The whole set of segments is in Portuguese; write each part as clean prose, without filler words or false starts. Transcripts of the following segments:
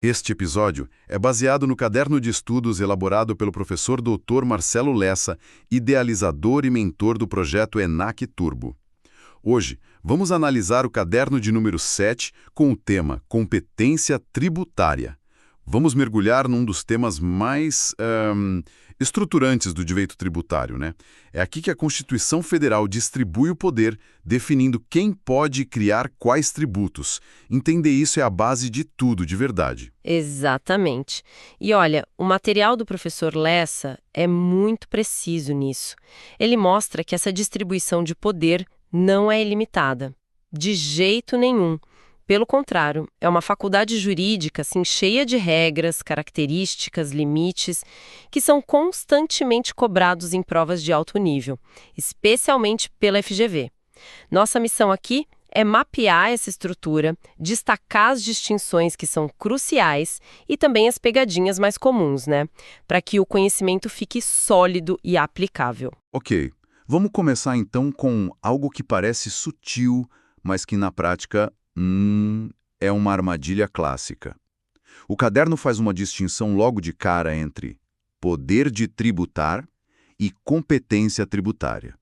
Este episódio é baseado no caderno de estudos elaborado pelo professor Dr. Marcelo Lessa, idealizador e mentor do projeto ENAC Turbo. Hoje, vamos analisar o caderno de número 7 com o tema Competência Tributária. Vamos mergulhar num dos temas mais estruturantes do direito tributário, né? É aqui que a Constituição Federal distribui o poder, definindo quem pode criar quais tributos. Entender isso é a base de tudo, de verdade. Exatamente. E olha, o material do professor Lessa é muito preciso nisso. Ele mostra que essa distribuição de poder não é ilimitada. De jeito nenhum. Pelo contrário, é uma faculdade jurídica assim, cheia de regras, características, limites, que são constantemente cobrados em provas de alto nível, especialmente pela FGV. Nossa missão aqui é mapear essa estrutura, destacar as distinções que são cruciais e também as pegadinhas mais comuns, né? Para que o conhecimento fique sólido e aplicável. Ok, vamos começar então com algo que parece sutil, mas que na prática é uma armadilha clássica. O caderno faz uma distinção logo de cara entre poder de tributar e competência tributária.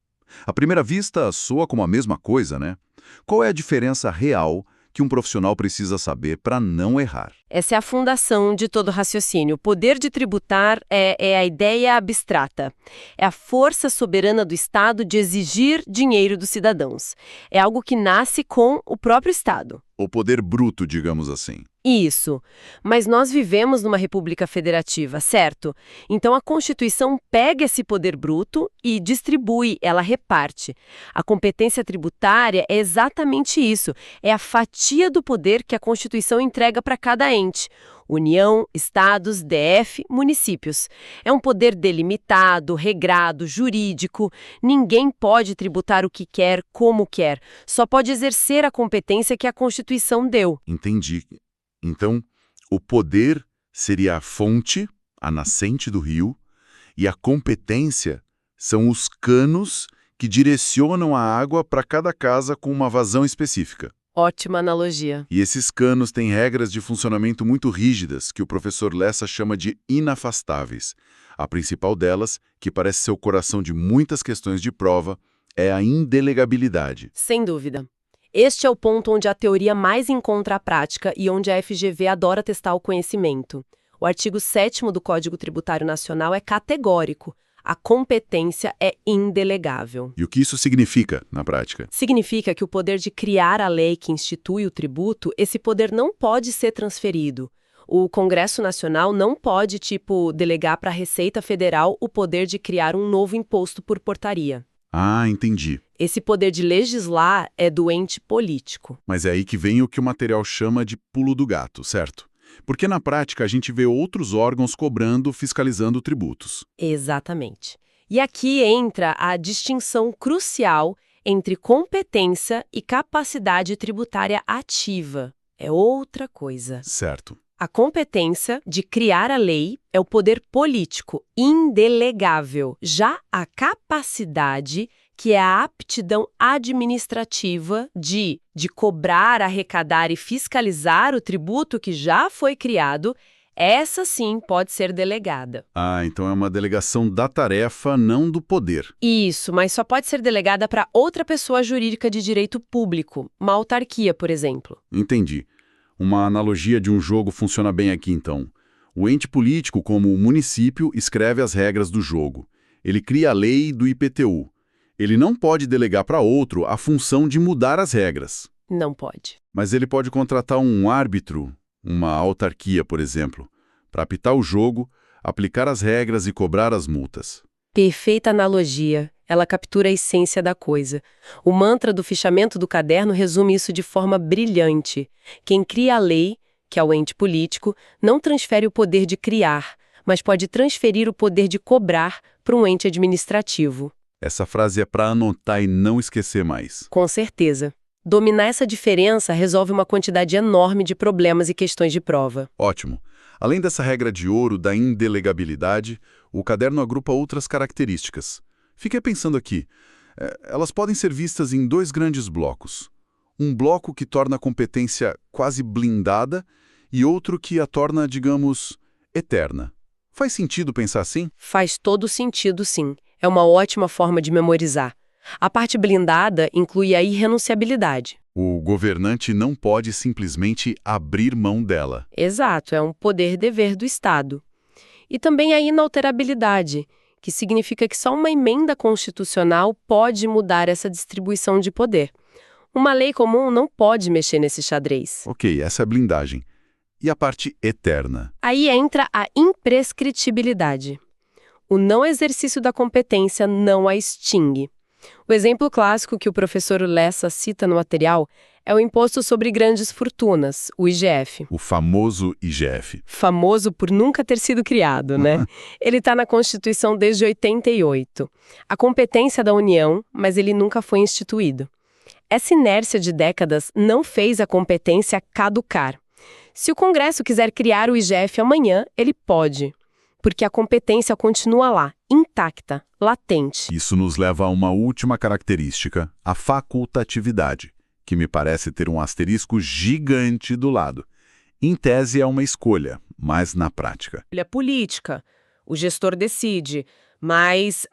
À primeira vista, soa como a mesma coisa, né? Qual é a diferença real que um profissional precisa saber para não errar? Essa é a fundação de todo raciocínio. O poder de tributar é a ideia abstrata. É a força soberana do Estado de exigir dinheiro dos cidadãos. É algo que nasce com o próprio Estado. O poder bruto, digamos assim. Isso. Mas nós vivemos numa república federativa, certo? Então a Constituição pega esse poder bruto e distribui, ela reparte. A competência tributária é exatamente isso. É a fatia do poder que a Constituição entrega para cada ente. União, estados, DF, municípios. É um poder delimitado, regrado, jurídico. Ninguém pode tributar o que quer, como quer. Só pode exercer a competência que a Constituição deu. Entendi. Então, o poder seria a fonte, a nascente do rio, e a competência são os canos que direcionam a água para cada casa com uma vazão específica. Ótima analogia. E esses canos têm regras de funcionamento muito rígidas, que o professor Lessa chama de inafastáveis. A principal delas, que parece ser o coração de muitas questões de prova, é a indelegabilidade. Sem dúvida. Este é o ponto onde a teoria mais encontra a prática e onde a FGV adora testar o conhecimento. O artigo 7º do Código Tributário Nacional é categórico. A competência é indelegável. E o que isso significa, na prática? Significa que o poder de criar a lei que institui o tributo, esse poder não pode ser transferido. O Congresso Nacional não pode, delegar para a Receita Federal o poder de criar um novo imposto por portaria. Ah, entendi. Esse poder de legislar é do ente político. Mas é aí que vem o que o material chama de pulo do gato, certo? Porque na prática a gente vê outros órgãos cobrando, fiscalizando tributos. Exatamente. E aqui entra a distinção crucial entre competência e capacidade tributária ativa. É outra coisa. Certo. A competência de criar a lei é o poder político, indelegável. Já a capacidade, que é a aptidão administrativa de cobrar, arrecadar e fiscalizar o tributo que já foi criado, essa sim pode ser delegada. Ah, então é uma delegação da tarefa, não do poder. Isso, mas só pode ser delegada para outra pessoa jurídica de direito público, uma autarquia, por exemplo. Entendi. Uma analogia de um jogo funciona bem aqui, então. O ente político, como o município, escreve as regras do jogo. Ele cria a lei do IPTU. Ele não pode delegar para outro a função de mudar as regras. Não pode. Mas ele pode contratar um árbitro, uma autarquia, por exemplo, para apitar o jogo, aplicar as regras e cobrar as multas. Perfeita analogia. Ela captura a essência da coisa. O mantra do fichamento do caderno resume isso de forma brilhante. Quem cria a lei, que é o ente político, não transfere o poder de criar, mas pode transferir o poder de cobrar para um ente administrativo. Essa frase é para anotar e não esquecer mais. Com certeza. Dominar essa diferença resolve uma quantidade enorme de problemas e questões de prova. Ótimo. Além dessa regra de ouro da indelegabilidade, o caderno agrupa outras características. Fiquei pensando aqui. Elas podem ser vistas em dois grandes blocos. Um bloco que torna a competência quase blindada e outro que a torna, digamos, eterna. Faz sentido pensar assim? Faz todo sentido, sim. É uma ótima forma de memorizar. A parte blindada inclui a irrenunciabilidade. O governante não pode simplesmente abrir mão dela. Exato, é um poder-dever do Estado. E também a inalterabilidade, que significa que só uma emenda constitucional pode mudar essa distribuição de poder. Uma lei comum não pode mexer nesse xadrez. Ok, essa é a blindagem. E a parte eterna? Aí entra a imprescritibilidade. O não exercício da competência não a extingue. O exemplo clássico que o professor Lessa cita no material é o Imposto sobre Grandes Fortunas, o IGF. O famoso IGF. Famoso por nunca ter sido criado, né? Ele está na Constituição desde 88. A competência da União, mas ele nunca foi instituído. Essa inércia de décadas não fez a competência caducar. Se o Congresso quiser criar o IGF amanhã, ele pode, porque a competência continua lá, intacta, latente. Isso nos leva a uma última característica, a facultatividade, que me parece ter um asterisco gigante do lado. Em tese é uma escolha, mas na prática. Ele é política, o gestor decide, mas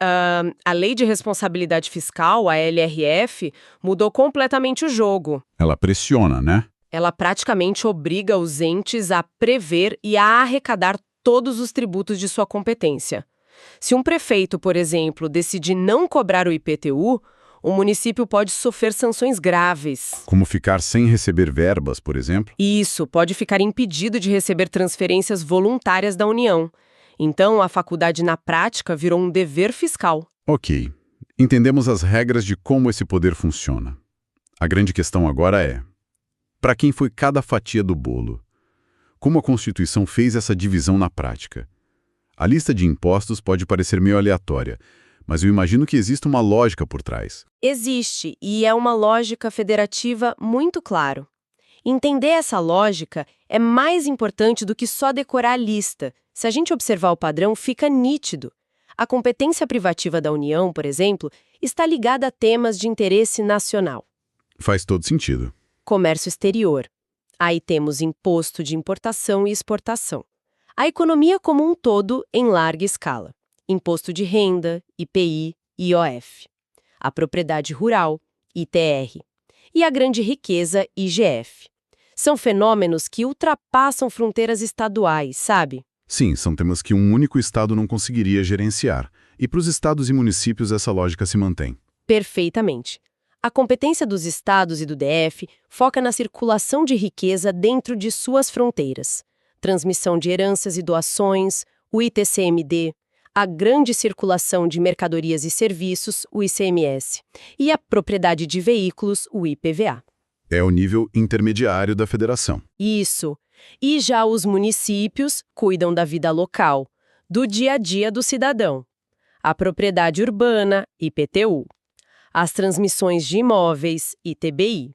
a Lei de Responsabilidade Fiscal, a LRF, mudou completamente o jogo. Ela pressiona, né? Ela praticamente obriga os entes a prever e a arrecadar todos os tributos de sua competência. Se um prefeito, por exemplo, decidir não cobrar o IPTU, o município pode sofrer sanções graves. Como ficar sem receber verbas, por exemplo? Isso, pode ficar impedido de receber transferências voluntárias da União. Então, a faculdade na prática virou um dever fiscal. Ok, entendemos as regras de como esse poder funciona. A grande questão agora é: para quem foi cada fatia do bolo? Como a Constituição fez essa divisão na prática? A lista de impostos pode parecer meio aleatória, mas eu imagino que existe uma lógica por trás. Existe, e é uma lógica federativa muito claro. Entender essa lógica é mais importante do que só decorar a lista. Se a gente observar o padrão, fica nítido. A competência privativa da União, por exemplo, está ligada a temas de interesse nacional. Faz todo sentido. Comércio exterior. Aí temos imposto de importação e exportação. A economia como um todo em larga escala. Imposto de renda, IPI, IOF. A propriedade rural, ITR. E a grande riqueza, IGF. São fenômenos que ultrapassam fronteiras estaduais, sabe? Sim, são temas que um único estado não conseguiria gerenciar. E para os estados e municípios essa lógica se mantém. Perfeitamente. A competência dos estados e do DF foca na circulação de riqueza dentro de suas fronteiras. Transmissão de heranças e doações, o ITCMD, a grande circulação de mercadorias e serviços, o ICMS, e a propriedade de veículos, o IPVA. É o nível intermediário da federação. Isso. E já os municípios cuidam da vida local, do dia a dia do cidadão. A propriedade urbana, IPTU. As transmissões de imóveis, ITBI.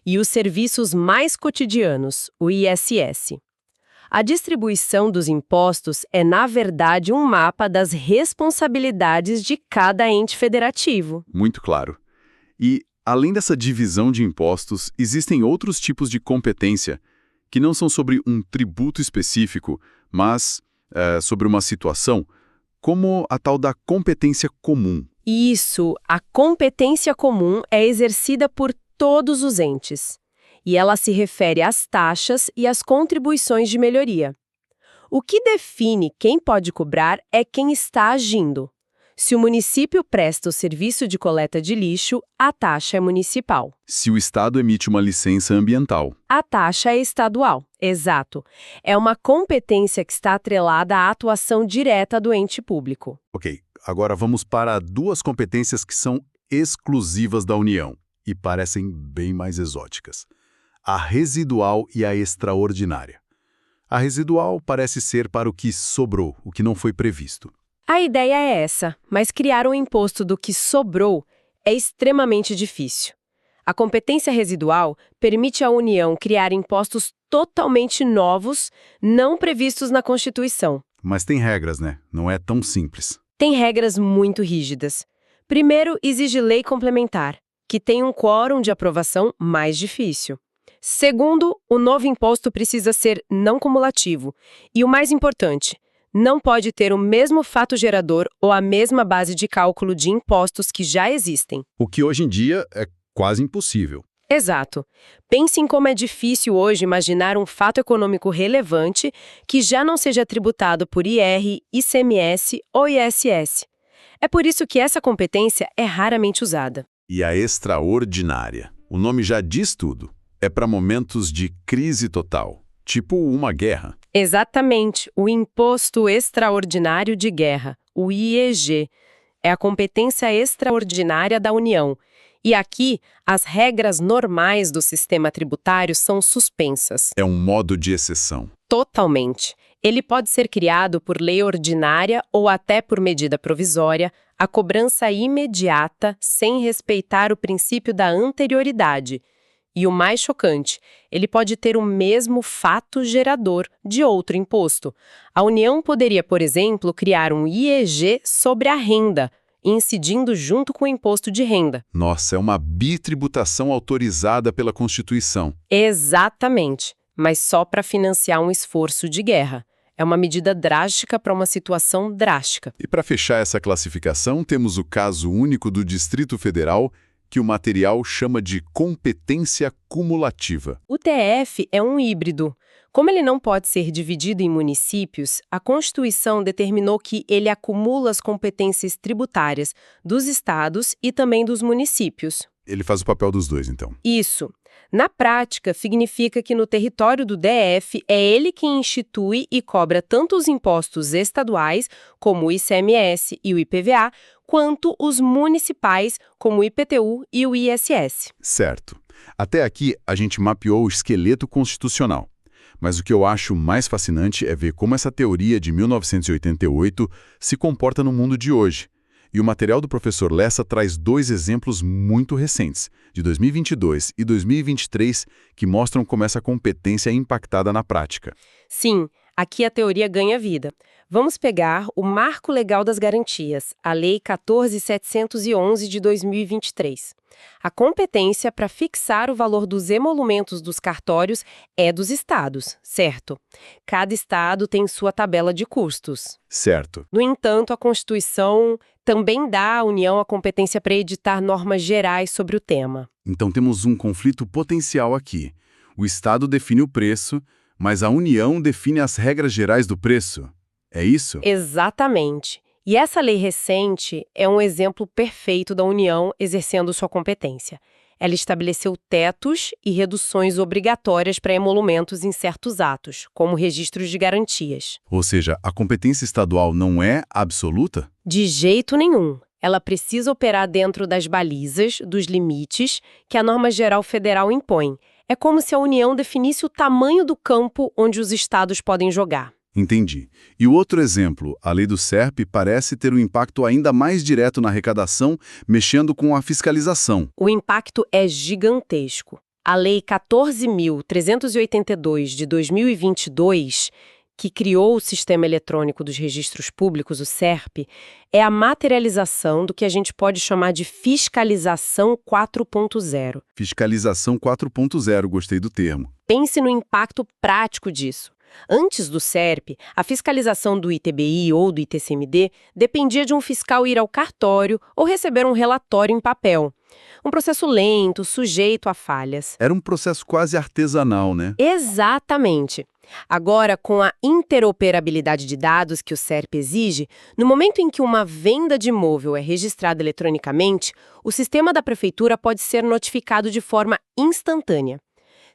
E os serviços mais cotidianos, o ISS. A distribuição dos impostos é, na verdade, um mapa das responsabilidades de cada ente federativo. Muito claro. E, além dessa divisão de impostos, existem outros tipos de competência que não são sobre um tributo específico, mas sobre uma situação, como a tal da competência comum. Isso, a competência comum é exercida por todos os entes. E ela se refere às taxas e às contribuições de melhoria. O que define quem pode cobrar é quem está agindo. Se o município presta o serviço de coleta de lixo, a taxa é municipal. Se o Estado emite uma licença ambiental. A taxa é estadual. Exato. É uma competência que está atrelada à atuação direta do ente público. Ok, agora vamos para duas competências que são exclusivas da União e parecem bem mais exóticas. A residual e a extraordinária. A residual parece ser para o que sobrou, o que não foi previsto. A ideia é essa, mas criar um imposto do que sobrou é extremamente difícil. A competência residual permite à União criar impostos totalmente novos, não previstos na Constituição. Mas tem regras, né? Não é tão simples. Tem regras muito rígidas. Primeiro, exige lei complementar, que tem um quórum de aprovação mais difícil. Segundo, o novo imposto precisa ser não cumulativo. E o mais importante, não pode ter o mesmo fato gerador ou a mesma base de cálculo de impostos que já existem. O que hoje em dia é quase impossível. Exato. Pense em como é difícil hoje imaginar um fato econômico relevante que já não seja tributado por IR, ICMS ou ISS. É por isso que essa competência é raramente usada. E a extraordinária. O nome já diz tudo. É para momentos de crise total, tipo uma guerra. Exatamente, o Imposto Extraordinário de Guerra, o IEG, é a competência extraordinária da União. E aqui, as regras normais do sistema tributário são suspensas. É um modo de exceção. Totalmente. Ele pode ser criado por lei ordinária ou até por medida provisória, a cobrança imediata, sem respeitar o princípio da anterioridade. E o mais chocante, ele pode ter o mesmo fato gerador de outro imposto. A União poderia, por exemplo, criar um IEG sobre a renda, incidindo junto com o imposto de renda. Nossa, é uma bitributação autorizada pela Constituição. Exatamente, mas só para financiar um esforço de guerra. É uma medida drástica para uma situação drástica. E para fechar essa classificação, temos o caso único do Distrito Federal, que o material chama de competência cumulativa. O TF é um híbrido. Como ele não pode ser dividido em municípios, a Constituição determinou que ele acumula as competências tributárias dos estados e também dos municípios. Ele faz o papel dos dois, então. Isso. Na prática, significa que no território do DF é ele quem institui e cobra tanto os impostos estaduais, como o ICMS e o IPVA, quanto os municipais, como o IPTU e o ISS. Certo. Até aqui, a gente mapeou o esqueleto constitucional. Mas o que eu acho mais fascinante é ver como essa teoria de 1988 se comporta no mundo de hoje. E o material do professor Lessa traz dois exemplos muito recentes, de 2022 e 2023, que mostram como essa competência é impactada na prática. Sim, aqui a teoria ganha vida. Vamos pegar o Marco Legal das Garantias, a Lei 14.711 de 2023. A competência para fixar o valor dos emolumentos dos cartórios é dos estados, certo? Cada estado tem sua tabela de custos. Certo. No entanto, a Constituição também dá à União a competência para editar normas gerais sobre o tema. Então temos um conflito potencial aqui. O Estado define o preço, mas a União define as regras gerais do preço. É isso? Exatamente. E essa lei recente é um exemplo perfeito da União exercendo sua competência. Ela estabeleceu tetos e reduções obrigatórias para emolumentos em certos atos, como registros de garantias. Ou seja, a competência estadual não é absoluta? De jeito nenhum. Ela precisa operar dentro das balizas, dos limites, que a norma geral federal impõe. É como se a União definisse o tamanho do campo onde os estados podem jogar. Entendi. E o outro exemplo, a lei do SERP, parece ter um impacto ainda mais direto na arrecadação, mexendo com a fiscalização. O impacto é gigantesco. A Lei 14.382 de 2022, que criou o Sistema Eletrônico dos Registros Públicos, o SERP, é a materialização do que a gente pode chamar de fiscalização 4.0. Fiscalização 4.0, gostei do termo. Pense no impacto prático disso. Antes do SERP, a fiscalização do ITBI ou do ITCMD dependia de um fiscal ir ao cartório ou receber um relatório em papel. Um processo lento, sujeito a falhas. Era um processo quase artesanal, né? Exatamente. Agora, com a interoperabilidade de dados que o SERP exige, no momento em que uma venda de imóvel é registrada eletronicamente, o sistema da prefeitura pode ser notificado de forma instantânea.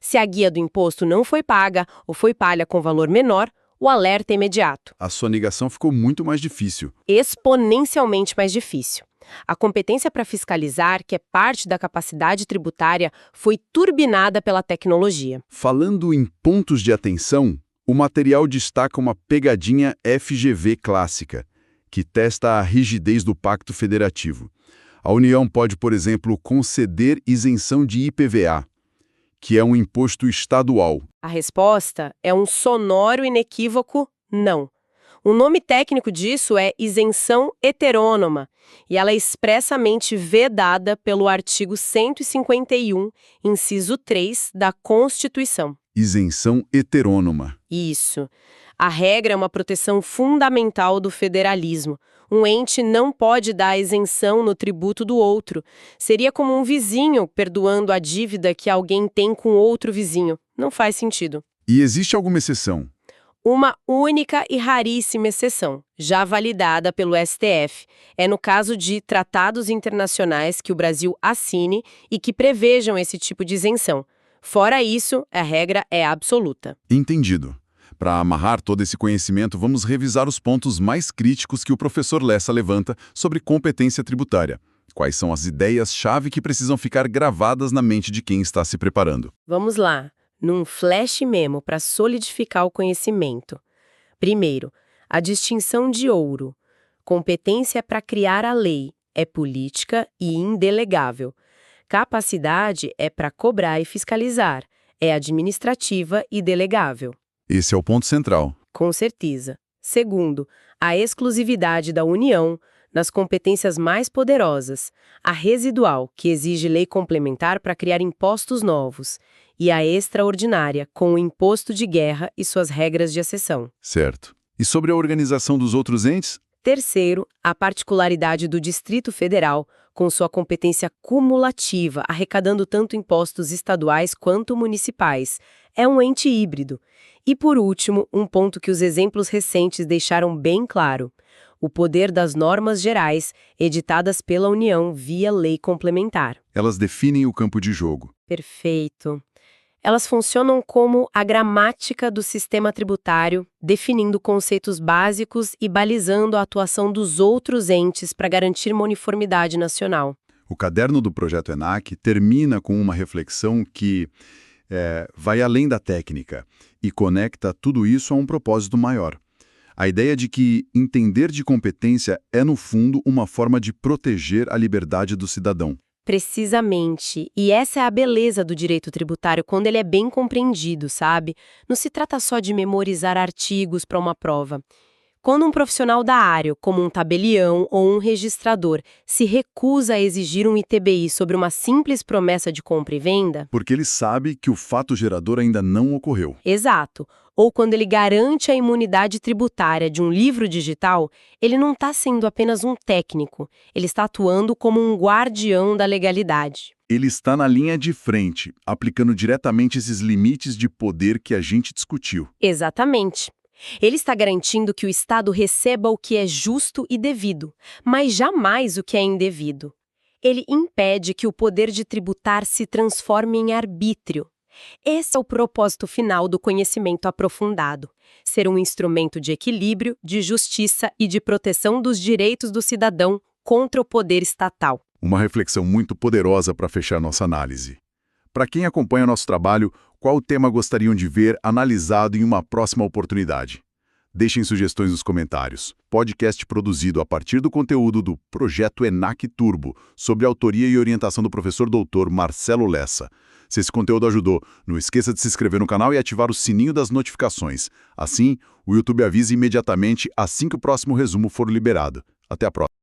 Se a guia do imposto não foi paga ou foi paga com valor menor, o alerta é imediato. A sonegação ficou muito mais difícil. Exponencialmente mais difícil. A competência para fiscalizar, que é parte da capacidade tributária, foi turbinada pela tecnologia. Falando em pontos de atenção, o material destaca uma pegadinha FGV clássica, que testa a rigidez do Pacto Federativo. A União pode, por exemplo, conceder isenção de IPVA, que é um imposto estadual. A resposta é um sonoro e inequívoco não. O nome técnico disso é isenção heterônoma, e ela é expressamente vedada pelo artigo 151, inciso 3 da Constituição. Isenção heterônoma. Isso. A regra é uma proteção fundamental do federalismo. Um ente não pode dar isenção no tributo do outro. Seria como um vizinho perdoando a dívida que alguém tem com outro vizinho. Não faz sentido. E existe alguma exceção? Uma única e raríssima exceção, já validada pelo STF, é no caso de tratados internacionais que o Brasil assine e que prevejam esse tipo de isenção. Fora isso, a regra é absoluta. Entendido. Para amarrar todo esse conhecimento, vamos revisar os pontos mais críticos que o professor Lessa levanta sobre competência tributária. Quais são as ideias-chave que precisam ficar gravadas na mente de quem está se preparando? Vamos lá, num flash memo para solidificar o conhecimento. Primeiro, a distinção de ouro. Competência para criar a lei é política e indelegável. Capacidade é para cobrar e fiscalizar, é administrativa e delegável. Esse é o ponto central. Com certeza. Segundo, a exclusividade da União nas competências mais poderosas, a residual, que exige lei complementar para criar impostos novos, e a extraordinária, com o imposto de guerra e suas regras de exceção. Certo. E sobre a organização dos outros entes? Terceiro, a particularidade do Distrito Federal, com sua competência cumulativa, arrecadando tanto impostos estaduais quanto municipais. É um ente híbrido. E por último, um ponto que os exemplos recentes deixaram bem claro: o poder das normas gerais, editadas pela União via lei complementar. Elas definem o campo de jogo. Perfeito. Elas funcionam como a gramática do sistema tributário, definindo conceitos básicos e balizando a atuação dos outros entes para garantir uma uniformidade nacional. O caderno do Projeto ENAC termina com uma reflexão que vai além da técnica e conecta tudo isso a um propósito maior. A ideia de que entender de competência é, no fundo, uma forma de proteger a liberdade do cidadão. Precisamente. E essa é a beleza do direito tributário quando ele é bem compreendido, sabe? Não se trata só de memorizar artigos para uma prova. Quando um profissional da área, como um tabelião ou um registrador, se recusa a exigir um ITBI sobre uma simples promessa de compra e venda... Porque ele sabe que o fato gerador ainda não ocorreu. Exato. Ou quando ele garante a imunidade tributária de um livro digital, ele não está sendo apenas um técnico, ele está atuando como um guardião da legalidade. Ele está na linha de frente, aplicando diretamente esses limites de poder que a gente discutiu. Exatamente. Ele está garantindo que o Estado receba o que é justo e devido, mas jamais o que é indevido. Ele impede que o poder de tributar se transforme em arbítrio. Esse é o propósito final do conhecimento aprofundado: ser um instrumento de equilíbrio, de justiça e de proteção dos direitos do cidadão contra o poder estatal. Uma reflexão muito poderosa para fechar nossa análise. Para quem acompanha nosso trabalho, qual tema gostariam de ver analisado em uma próxima oportunidade? Deixem sugestões nos comentários. Podcast produzido a partir do conteúdo do Projeto ENAC Turbo, sob autoria e orientação do professor Dr. Marcelo Lessa. Se esse conteúdo ajudou, não esqueça de se inscrever no canal e ativar o sininho das notificações. Assim, o YouTube avisa imediatamente assim que o próximo resumo for liberado. Até a próxima.